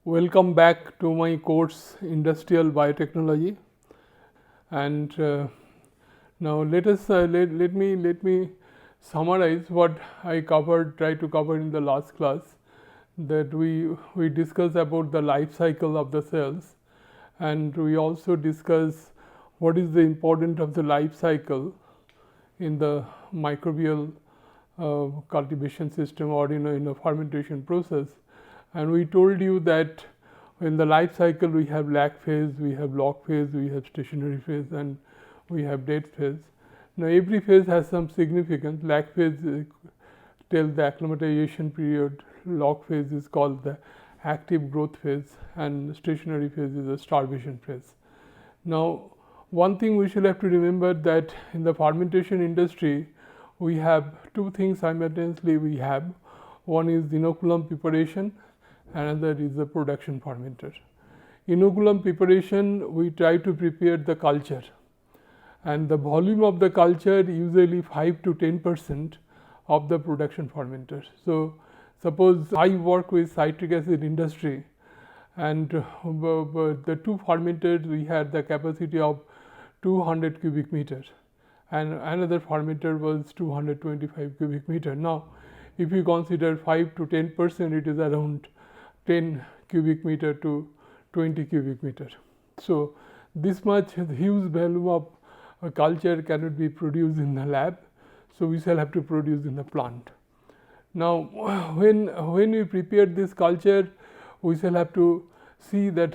Welcome back to my course Industrial Biotechnology, and now let me summarize what I tried to cover in the last class. That we discussed about the life cycle of the cells, and we also discuss what is the importance of the life cycle in the microbial cultivation system, or in a fermentation process. And we told you that in the life cycle we have lag phase, we have log phase, we have stationary phase, and we have dead phase. Now every phase has some significance. Lag phase tells the acclimatization period, log phase is called the active growth phase, and stationary phase is the starvation phase. Now one thing we should have to remember, that in the fermentation industry we have two things simultaneously. We have one is inoculum preparation, another is the production fermenter. Inoculum preparation, we try to prepare the culture, and the volume of the culture usually 5 to 10% of the production fermenter. So suppose I work with citric acid industry, and the two fermenters, we had the capacity of 200 cubic meter, and another fermenter was 225 cubic meter. Now if you consider 5 to 10%, it is around 10 cubic meter to 20 cubic meter. So this much huge volume of culture cannot be produced in the lab, so we shall have to produce in the plant. Now when we prepare this culture, we shall have to see that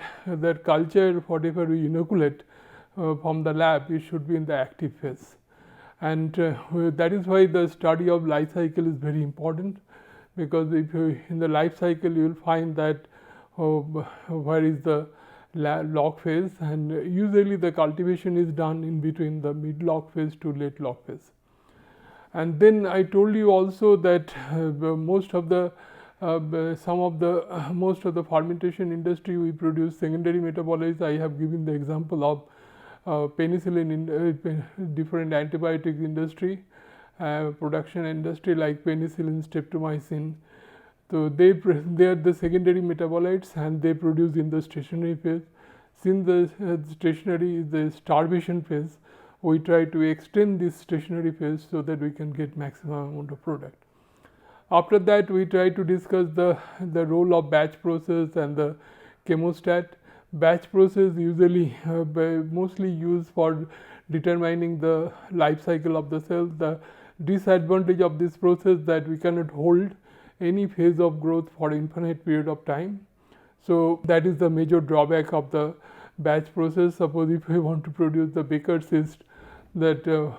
culture, whatever we inoculate from the lab, it should be in the active phase. And that is why the study of life cycle is very important, because if you in the life cycle you will find that where is the log phase, and usually the cultivation is done in between the mid log phase to late log phase. And then I told you also that most of the fermentation industry, we produce secondary metabolites. I have given the example of penicillin in different antibiotics industry, production industry like penicillin, streptomycin. So they are the secondary metabolites, and they produce in the stationary phase. Since the stationary is the starvation phase, we try to extend this stationary phase so that we can get maximum amount of product. After that, we try to discuss the role of batch process and the chemostat. Batch process usually mostly used for determining the life cycle of the cell. The disadvantage of this process that we cannot hold any phase of growth for infinite period of time. So that is the major drawback of the batch process. Suppose if we want to produce the Baker cyst, that the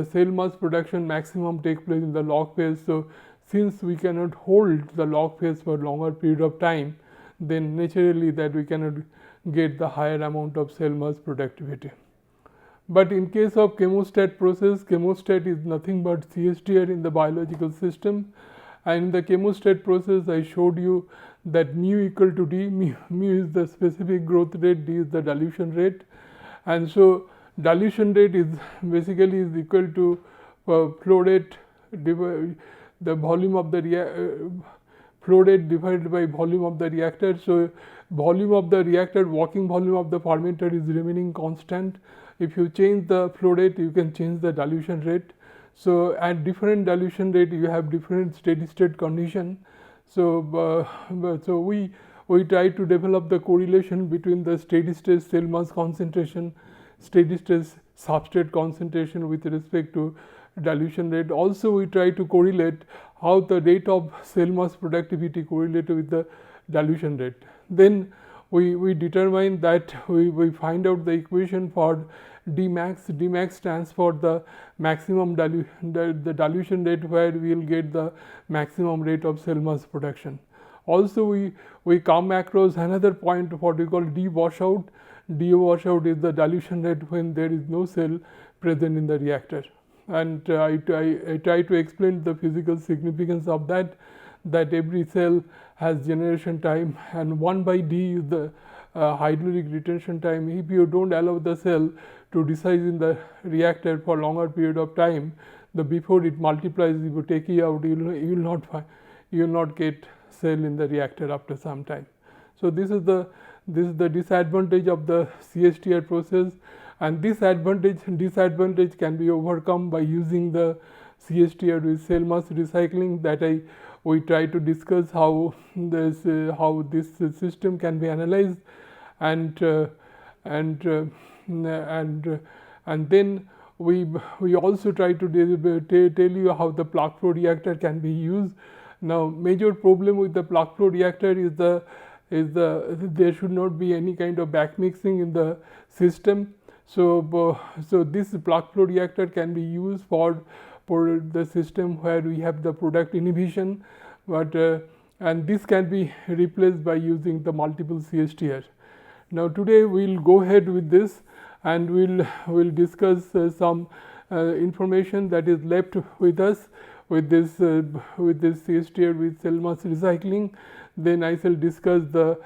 cell mass production maximum takes place in the log phase. So since we cannot hold the log phase for longer period of time, then naturally that we cannot get the higher amount of cell mass productivity. But in case of chemostat process, chemostat is nothing but CSTR in the biological system. And in the chemostat process, I showed you that mu equal to D. Mu is the specific growth rate, D is the dilution rate. And so dilution rate is basically is equal to flow rate the volume of the flow rate divided by volume of the reactor. So volume of the reactor, working volume of the fermenter is remaining constant. If you change the flow rate, you can change the dilution rate. So at different dilution rate, you have different steady state condition. So we try to develop the correlation between the steady state cell mass concentration, steady state substrate concentration with respect to dilution rate. Also we try to correlate how the rate of cell mass productivity correlated with the dilution rate. Then we determine that we find out the equation for Dmax. Dmax stands for the maximum the dilution rate, where we will get the maximum rate of cell mass production. Also we come across another point, what we call D washout. D washout is the dilution rate when there is no cell present in the reactor. And I try to explain the physical significance of that every cell has generation time, and 1 by D is the hydraulic retention time. If you don't allow the cell to resize in the reactor for longer period of time, before it multiplies, if you take it out, you will not get cell in the reactor after some time. So this is the disadvantage of the CSTR process, and this disadvantage can be overcome by using the CSTR with cell mass recycling that we try to discuss how this system can be analyzed, and then we also try to tell you how the plug flow reactor can be used. Now, major problem with the plug flow reactor is there should not be any kind of back mixing in the system. So this plug flow reactor can be used for the system where we have the product inhibition, but and this can be replaced by using the multiple CSTR. Now today we will go ahead with this, and we'll discuss some information that is left with us with this CSTR with cell mass recycling. Then I shall discuss the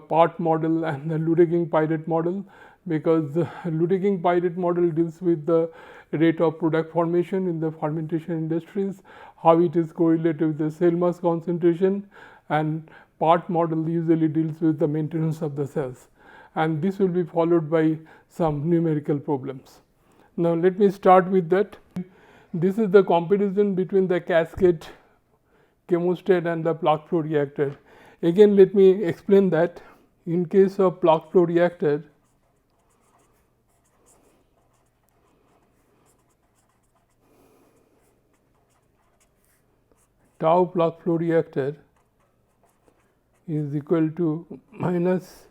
part model and the Ludeking Pirate model, because the Ludeking Pirate model deals with the rate of product formation in the fermentation industries, how it is correlated with the cell mass concentration, and part model usually deals with the maintenance of the cells, and this will be followed by some numerical problems. Now let me start with that. This is the comparison between the cascade chemostat and the plug flow reactor. Again, let me explain that. In case of plug flow reactor, tau plug flow reactor is equal to minus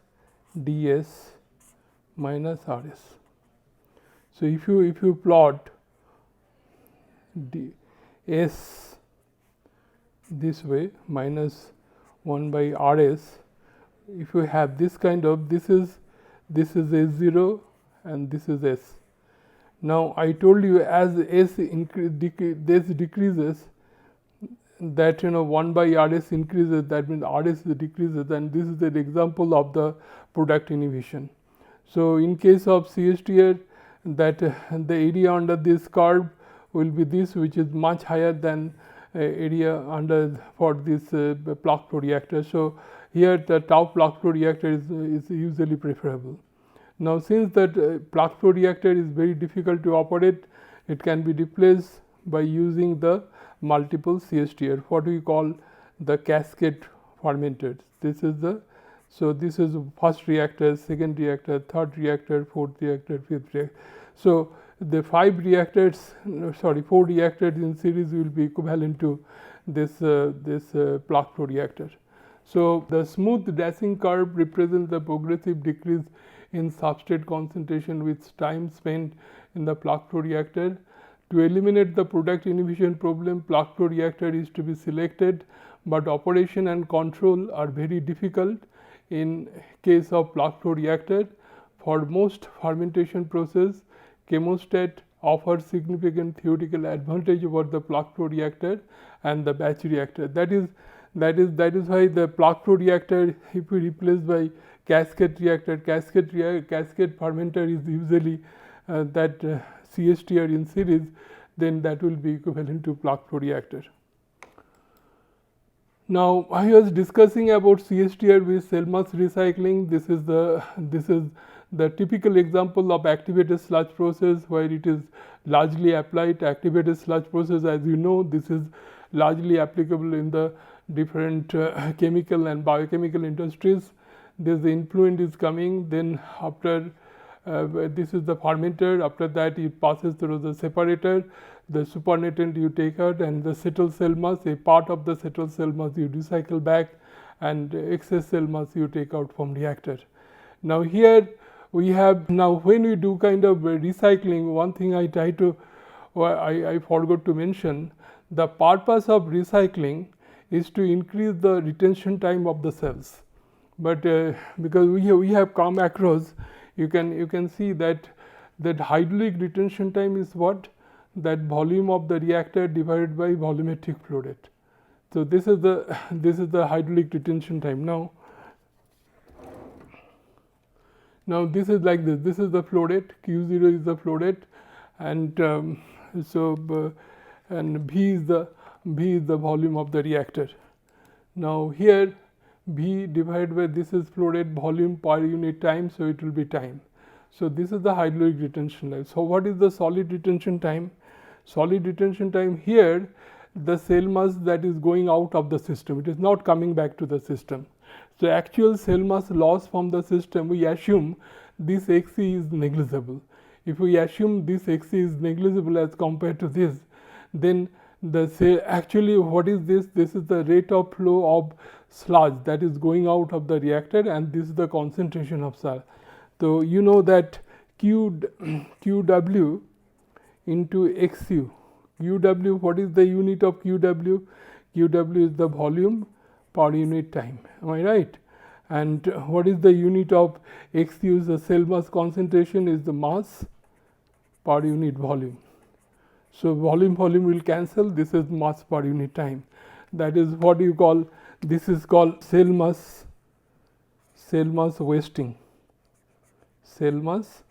ds minus rs. So if you plot S this way, minus 1 by rs, if you have this kind of, this is S0 and this is S. Now I told you as S decreases, that 1 by rs increases, that means rs decreases, and this is an example of the product inhibition. So in case of CSTR, that the area under this curve will be this, which is much higher than area under for this plug flow reactor. So here the tau plug flow reactor is usually preferable. Now since that plug flow reactor is very difficult to operate, it can be replaced by using the multiple CSTR, what we call the cascade fermenters. This is the, so this is first reactor, second reactor, third reactor, fourth reactor, fifth reactor. So the 4 reactors in series will be equivalent to this plug flow reactor. So the smooth dashing curve represents the progressive decrease in substrate concentration with time spent in the plug flow reactor. To eliminate the product inhibition problem, plug flow reactor is to be selected, but operation and control are very difficult in case of plug flow reactor. For most fermentation process, chemostat offers significant theoretical advantage over the plug flow reactor and the batch reactor. That is why the plug flow reactor, if we replace by cascade reactor, cascade fermenter is usually CSTR in series, then that will be equivalent to plug flow reactor. Now I was discussing about CSTR with cell mass recycling. This is the typical example of activated sludge process, where it is largely applied. Activated sludge process, as you know, this is largely applicable in the different chemical and biochemical industries. This the influent is coming, then after this is the fermenter, after that it passes through the separator, the supernatant you take out, and the settled cell mass, a part of the settled cell mass you recycle back, and excess cell mass you take out from reactor. Now here we have, now when we do kind of recycling, one thing I forgot to mention, the purpose of recycling is to increase the retention time of the cells. But because we have come across, you can see that hydraulic retention time is what? That volume of the reactor divided by volumetric flow rate. So this is the hydraulic retention time. Now this is like this. This is the flow rate. Q0 is the flow rate, and and V is the volume of the reactor. Now here V divided by this is flow rate volume per unit time, so it will be time. So this is the hydraulic retention time. So what is the solid retention time? Solid retention time, here the cell mass that is going out of the system, it is not coming back to the system. So actual cell mass loss from the system, we assume this Xc is negligible. If we assume this Xc is negligible as compared to this, then the cell, actually what is this? This is the rate of flow of sludge that is going out of the reactor, and this is the concentration of sludge. So you know that QW into XU. QW, what is the unit of QW? QW is the volume per unit time. Am I right? And what is the unit of XU? The cell mass concentration is the mass per unit volume. So volume will cancel. This is mass per unit time. That is what you call. This is called cell mass wasting. Cell mass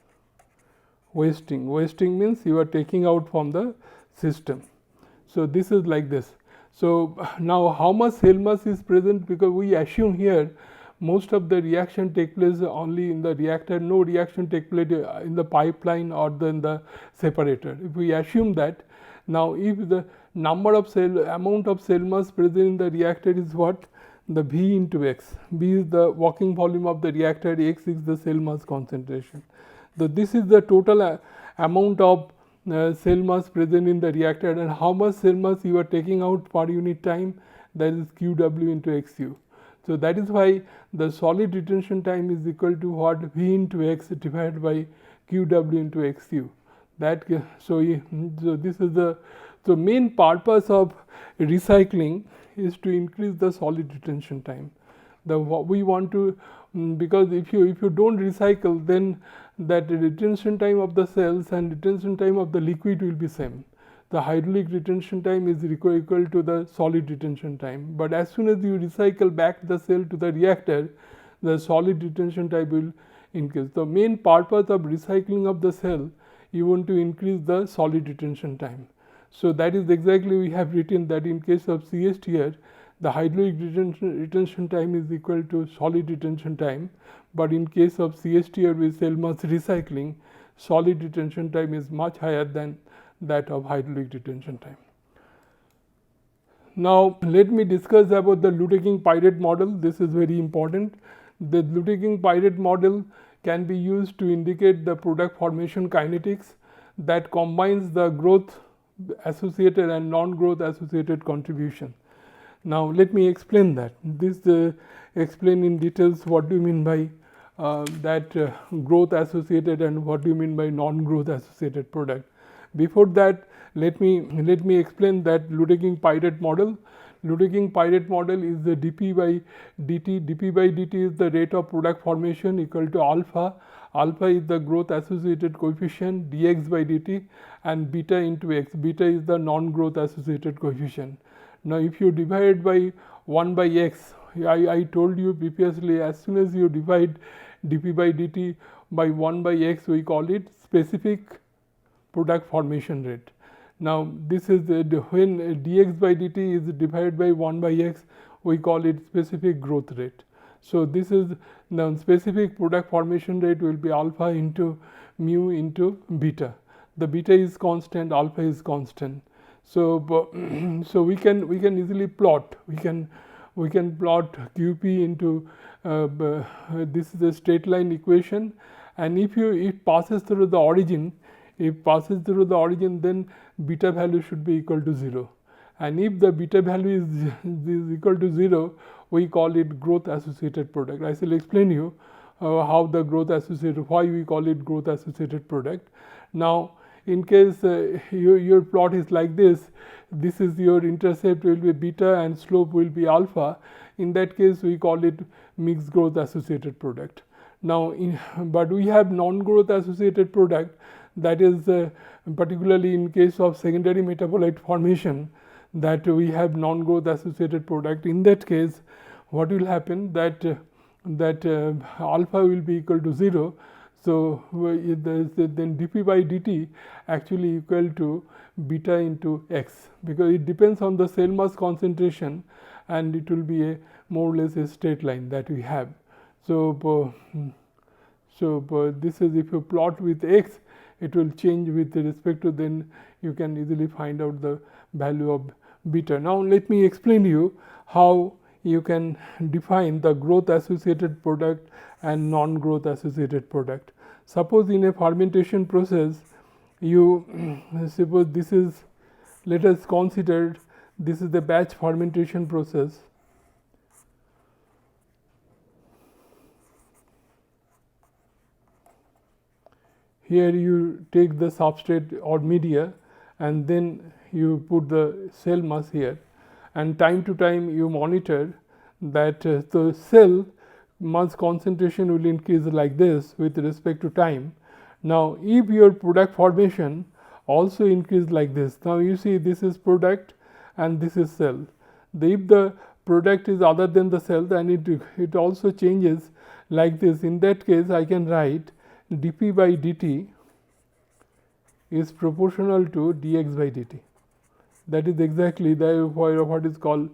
wasting. Wasting means you are taking out from the system. So this is like this. So now how much cell mass is present? Because we assume here most of the reaction take place only in the reactor, no reaction take place in the pipeline or in the separator. If we assume that, now if the amount of cell mass present in the reactor is what? The V into X. V is the working volume of the reactor, X is the cell mass concentration. So this is the total amount of cell mass present in the reactor, and how much cell mass you are taking out per unit time, that is QW into XU. So that is why the solid retention time is equal to what? V into X divided by QW into XU. That so this is the main purpose of recycling is to increase the solid retention time. What we want to, because if you don't recycle, then that retention time of the cells and retention time of the liquid will be same. The hydraulic retention time is equal to the solid retention time. But as soon as you recycle back the cell to the reactor, the solid retention time will increase. The main purpose of recycling of the cell, you want to increase the solid retention time. So that is exactly we have written that in case of CSTR, the hydraulic retention time is equal to solid retention time, but in case of CSTR with cell mass recycling, solid retention time is much higher than that of hydraulic retention time. Now let me discuss about the Ludeking-Piret model. This is very important. The Ludeking-Piret model can be used to indicate the product formation kinetics that combines the growth associated and non-growth associated contribution. Now let me explain that. This explain in details what do you mean by growth associated and what do you mean by non-growth associated product. Before that, let me explain that Ludeking-Piret model. Ludeking-Piret model is the dP by dt. dP by dt is the rate of product formation equal to alpha. Alpha is the growth associated coefficient, dx by dt, and beta into x. Beta is the non-growth associated coefficient. Now if you divide by 1 by x, I told you previously, as soon as you divide dP by dt by 1 by x, we call it specific product formation rate. Now this is when dx by dt is divided by 1 by x, we call it specific growth rate. So this is the specific product formation rate will be alpha into mu into beta. The beta is constant, alpha is constant. So so we can easily plot. We can plot QP into this is a straight line equation, and if it passes through the origin, then beta value should be equal to 0. And if the beta value is equal to 0, we call it growth associated product. I shall explain you how the growth associated, why we call it growth associated product. Now in case your plot is like this is your intercept will be beta and slope will be alpha. In that case we call it mixed growth associated product. Now but we have non-growth associated product, that is particularly in case of secondary metabolite formation, that we have non-growth associated product. In that case what will happen, that alpha will be equal to 0. So then dP by dt actually equal to beta into x, because it depends on the cell mass concentration, and it will be a more or less a straight line that we have. So, this is, if you plot with x, it will change with respect to, then you can easily find out the value of beta. Now let me explain you how you can define the growth associated product and non-growth associated product. Suppose in a fermentation process, you suppose this is, let us consider this is the batch fermentation process. Here you take the substrate or media, and then you put the cell mass here, and time to time you monitor that the cell mass concentration will increase like this with respect to time. Now if your product formation also increase like this, now you see this is product and this is cell. If the product is other than the cell, then it also changes like this. In that case, I can write dp by dt is proportional to dx by dt. That is exactly what is called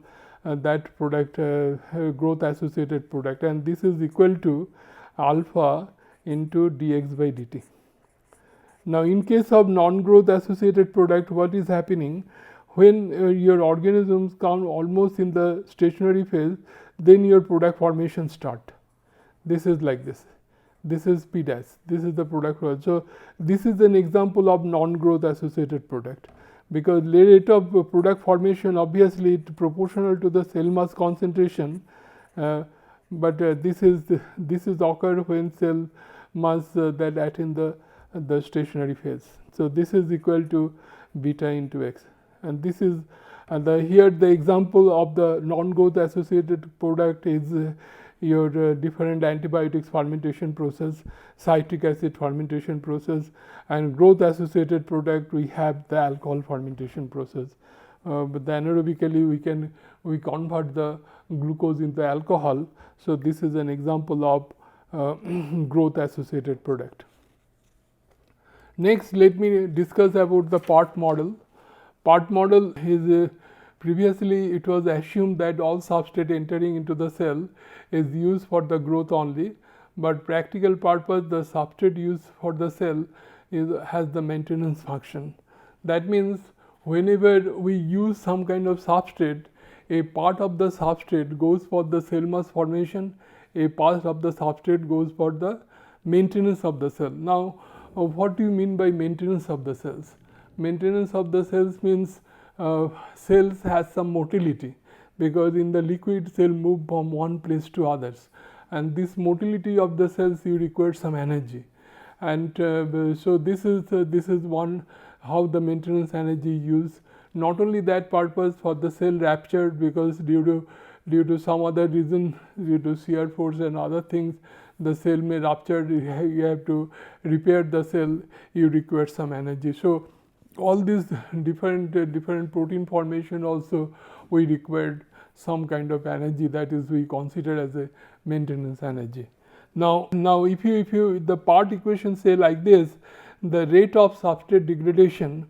that product growth associated product, and this is equal to alpha into dx by dt. Now in case of non-growth associated product, what is happening when your organisms come almost in the stationary phase, then your product formation start. This is like this. This is P dash, this is the product. So this is an example of non-growth associated product, because rate of product formation obviously it proportional to the cell mass concentration, but this is occur when cell mass that attain the stationary phase. So this is equal to beta into x, and this is here the example of the non-growth associated product is your different antibiotics fermentation process, citric acid fermentation process, and growth associated product we have the alcohol fermentation process. But the anaerobically we convert the glucose into alcohol. So this is an example of growth associated product. Next, let me discuss about the part model. Part model is previously it was assumed that all substrate entering into the cell is used for the growth only, but practical purpose the substrate used for the cell has the maintenance function. That means whenever we use some kind of substrate, a part of the substrate goes for the cell mass formation, a part of the substrate goes for the maintenance of the cell. Now what do you mean by maintenance of the cells? Maintenance of the cells means cells has some motility, because in the liquid cell move from one place to others, and this motility of the cells you require some energy, and so this is one how the maintenance energy used. Not only that purpose, for the cell ruptured, because due to some other reason, due to shear force and other things, the cell may rupture, you have to repair the cell, you require some energy. So all these different protein formation also we required some kind of energy, that is we consider as a maintenance energy. Now if you the part equation say like this, the rate of substrate degradation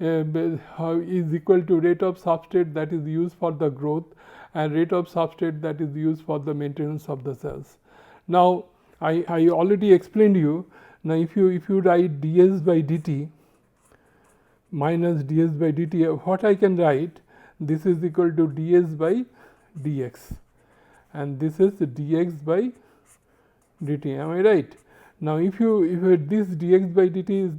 is equal to rate of substrate that is used for the growth and rate of substrate that is used for the maintenance of the cells. Now I already explained you. Now if you write ds by dt minus ds by dt, what I can write, this is equal to ds by dx, and this is dx by dt. Am I right? Now if this dx by dt is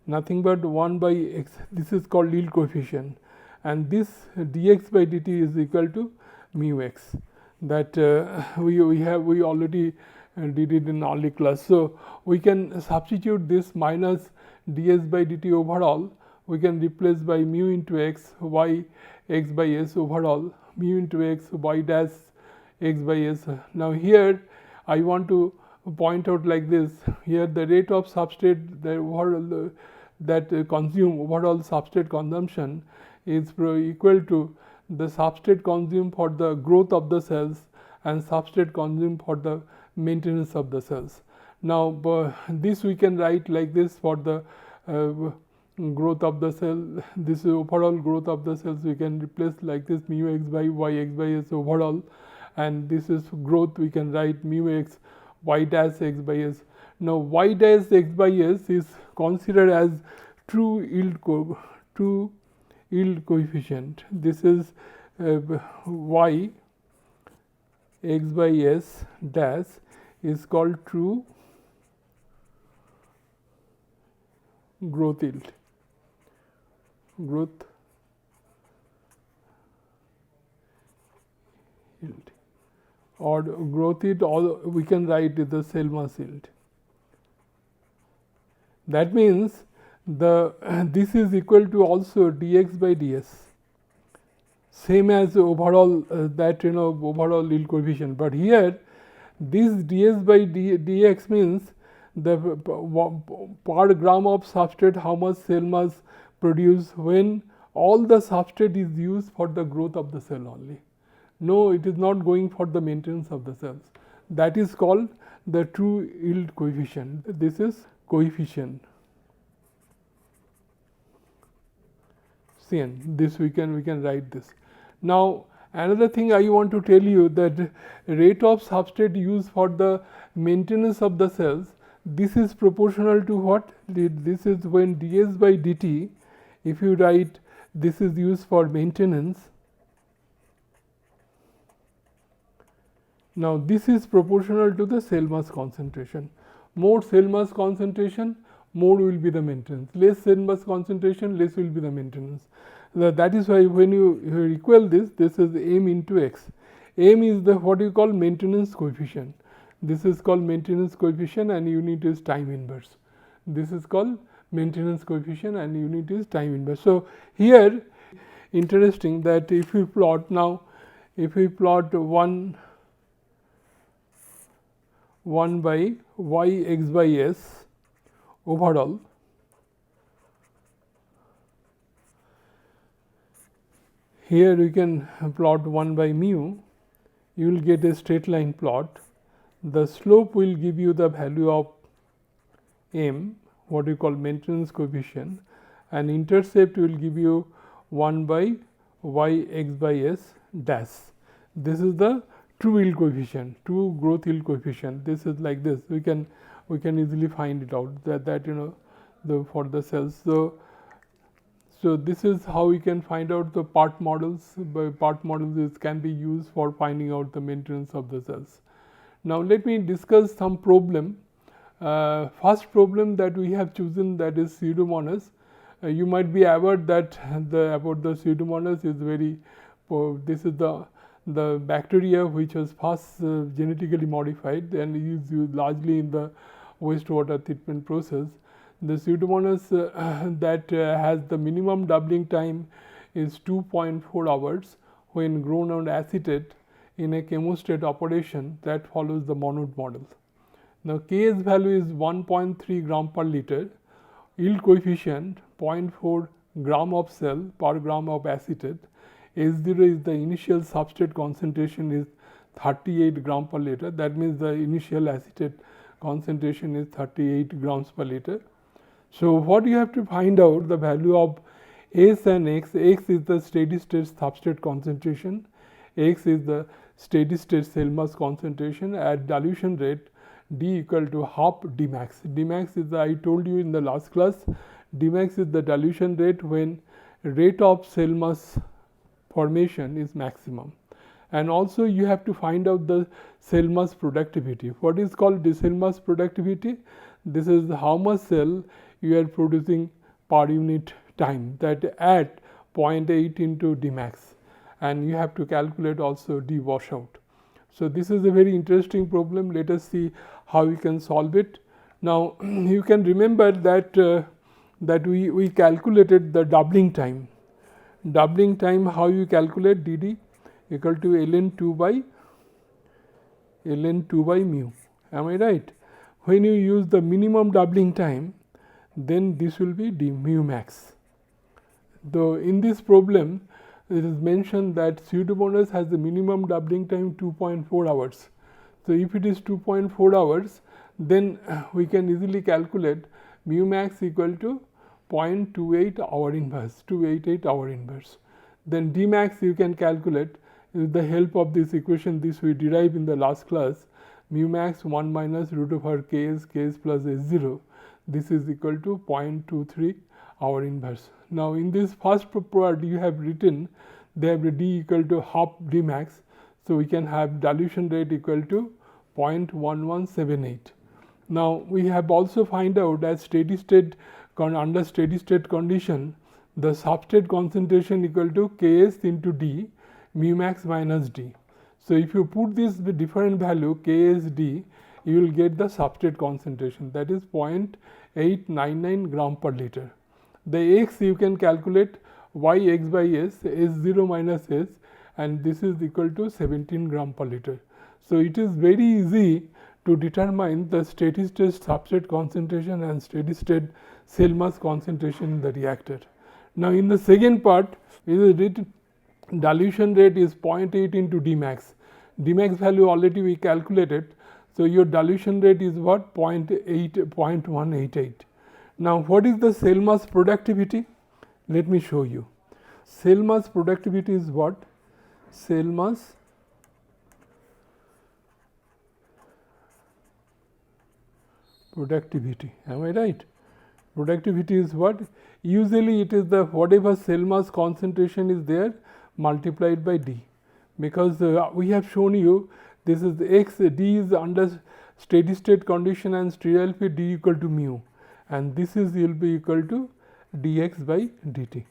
nothing but 1 by x, this is called yield coefficient, and this dx by dt is equal to mu x, that we already did it in early class. So we can substitute this minus ds by dt overall, we can replace by mu into x, y x by s overall, mu into x, y dash x by s. Now here I want to point out like this, here the rate of substrate that consume overall substrate consumption is equal to the substrate consumed for the growth of the cells and substrate consumed for the maintenance of the cells. Now this we can write like this for the growth of the cell, this is overall growth of the cells, we can replace like this mu x by y x by s overall, and this is growth, we can write mu x y dash x by s. Now y dash x by s is considered as true yield coefficient. This is y x by s dash is called true growth yield. Or growth yield, or we can write it the cell mass yield. That means this is equal to also dx by ds, same as overall that overall yield coefficient. But here this ds by dx means the per gram of substrate how much cell mass produced when all the substrate is used for the growth of the cell only. No, it is not going for the maintenance of the cells. That is called the true yield coefficient. This is coefficient Cn. This we can write this. Now another thing I want to tell you, that rate of substrate used for the maintenance of the cells, this is proportional to what? This is when ds by dt, if you write this is used for maintenance. Now this is proportional to the cell mass concentration. More cell mass concentration, more will be the maintenance. Less cell mass concentration, less will be the maintenance. That is why when you equal this is m into x. M is the what you call maintenance coefficient. This is called maintenance coefficient and unit is time inverse. This is called maintenance coefficient and unit is time inverse. So here interesting that if we plot now, if we plot 1 by y x by s overall, here you can plot 1 by mu, you will get a straight line plot. The slope will give you the value of m, what you call maintenance coefficient, and intercept will give you 1 by y x by s dash. This is the true yield coefficient, true growth yield coefficient. This is like this. We can easily find it out that for the cells. So this is how we can find out the part models. By part models can be used for finding out the maintenance of the cells. Now let me discuss some problem. First problem that we have chosen, that is Pseudomonas. You might be aware that about the Pseudomonas is very, this is the bacteria which was first genetically modified and is used largely in the wastewater treatment process. The Pseudomonas that has the minimum doubling time is 2.4 hours when grown on acetate in a chemostat operation that follows the Monod model. Now K's value is 1.3 gram per liter, yield coefficient 0.4 gram of cell per gram of acetate. S0 is the initial substrate concentration is 38 gram per liter. That means the initial acetate concentration is 38 grams per liter. So what you have to find out the value of S and X. X is the steady state substrate concentration. X is the steady state cell mass concentration at dilution rate D equal to half Dmax. Dmax is I told you in the last class. Dmax is the dilution rate when rate of cell mass formation is maximum. And also you have to find out the cell mass productivity. What is called the cell mass productivity? This is how much cell you are producing per unit time, that at 0.8 into Dmax, and you have to calculate also D washout. So this is a very interesting problem. Let us see how we can solve it. Now you can remember that we calculated the doubling time. Doubling time, how you calculate? Dd equal to ln2 by mu. Am I right? When you use the minimum doubling time, then this will be d mu max. Though in this problem it is mentioned that Pseudomonas has the minimum doubling time 2.4 hours. So if it is 2.4 hours, then we can easily calculate mu max equal to 0.28 hour inverse, 288 hour inverse. Then D max you can calculate with the help of this equation. This we derived in the last class. Mu max 1 minus root over ks plus S0. This is equal to 0.23 hour inverse. Now in this first part you have written they have D equal to half D max. So we can have dilution rate equal to 0.1178. Now we have also find out as steady state under steady state condition the substrate concentration equal to Ks into D mu max minus D. So if you put this with different value Ks D, you will get the substrate concentration, that is 0.899 gram per liter. The X you can calculate Y X by S, S0 minus S, and this is equal to 17 gram per liter. So it is very easy to determine the steady state substrate concentration and steady state cell mass concentration in the reactor. Now in the second part, dilution rate is 0.8 into D max. D max value already we calculated. So your dilution rate is what? 0.188. Now what is the cell mass productivity? Let me show you. Cell mass productivity is what? Cell mass productivity. Am I right? Productivity is what? Usually it is the whatever cell mass concentration is there multiplied by D, because we have shown you this is the X, D is under steady state condition and sterile feed D equal to mu, and this is will be equal to dx by dt.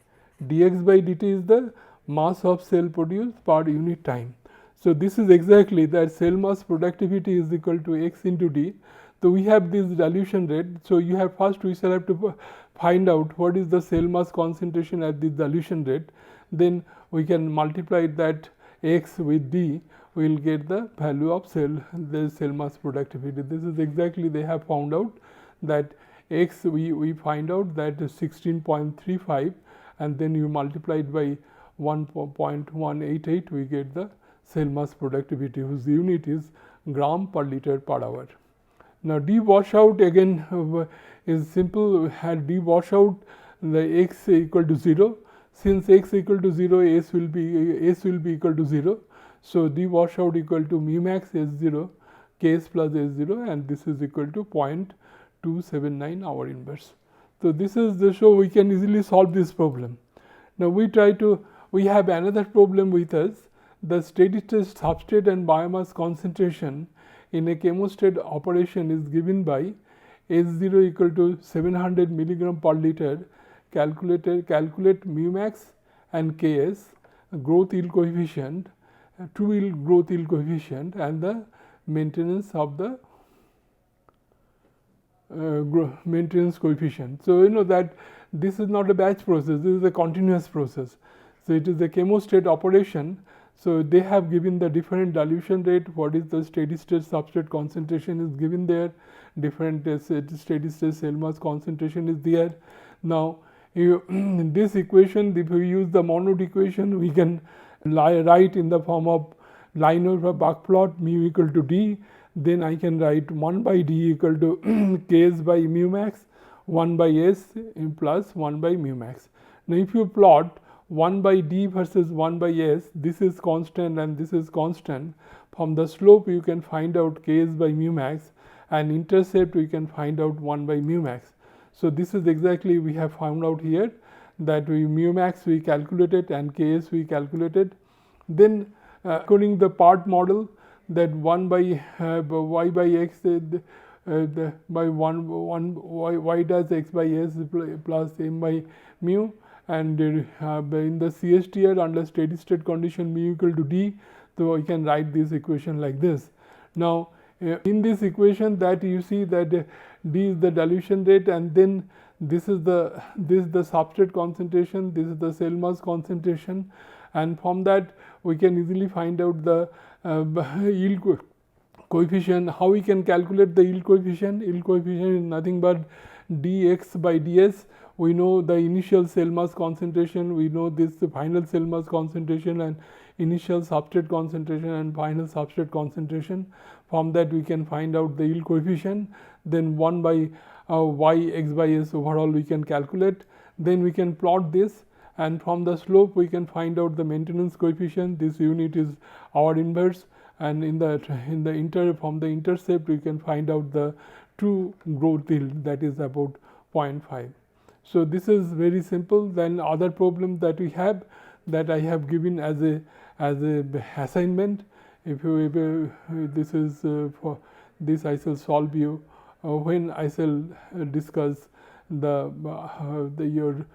Dx by dt is the mass of cell produced per unit time. So this is exactly that cell mass productivity is equal to X into D. So we have this dilution rate. So you have first we shall have to find out what is the cell mass concentration at this dilution rate. Then we can multiply that X with D, we will get the value of the cell mass productivity. This is exactly they have found out that X we find out that 16.35, and then you multiply it by 1.188, we get the cell mass productivity whose unit is gram per liter per hour. Now D washout again is simple. Had D washout the X equal to 0. Since X equal to 0, S will be equal to 0. So D washout equal to mu max S0 Ks plus S0, and this is equal to 0.279 hour inverse. So this is the show we can easily solve this problem. Now we have another problem with us. The steady state substrate and biomass concentration in a chemostat operation is given by S0 equal to 700 milligram per liter. Calculate mu max and Ks, growth yield coefficient, true yield growth yield coefficient, and the maintenance of the maintenance coefficient. So you know that this is not a batch process, this is a continuous process. So it is a chemostat operation. So they have given the different dilution rate, what is the steady state substrate concentration is given there, different steady state cell mass concentration is there. Now in this equation, if we use the Monod equation, we can write in the form of Linear buck plot mu equal to D. Then I can write 1 by D equal to Ks by mu max, 1 by S plus 1 by mu max. Now if you plot 1 by D versus 1 by S, this is constant and this is constant. From the slope you can find out Ks by mu max, and intercept we can find out 1 by mu max. So this is exactly we have found out here, that mu max we calculated and Ks we calculated. Then according to the part model, that 1 by y by x by 1 y does x by s plus m by mu, and in the CSTR under steady state condition mu equal to D. So I can write this equation like this. Now in this equation that you see that D is the dilution rate, and then this is the substrate concentration, this is the cell mass concentration, and from that we can easily find out the yield coefficient. How we can calculate the yield coefficient? Yield coefficient is nothing but dx by ds. We know the initial cell mass concentration, we know this final cell mass concentration, and initial substrate concentration and final substrate concentration. From that we can find out the yield coefficient. Then 1 by y x by s overall we can calculate. then we can plot this, and from the slope we can find out the maintenance coefficient. This unit is our inverse, and from the intercept we can find out the true growth yield, that is about 0.5. So this is very simple. Then other problem that we have, that I have given as a assignment. If you this is for this, I shall solve you when I shall discuss your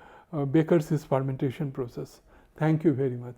Baker's fermentation process. Thank you very much.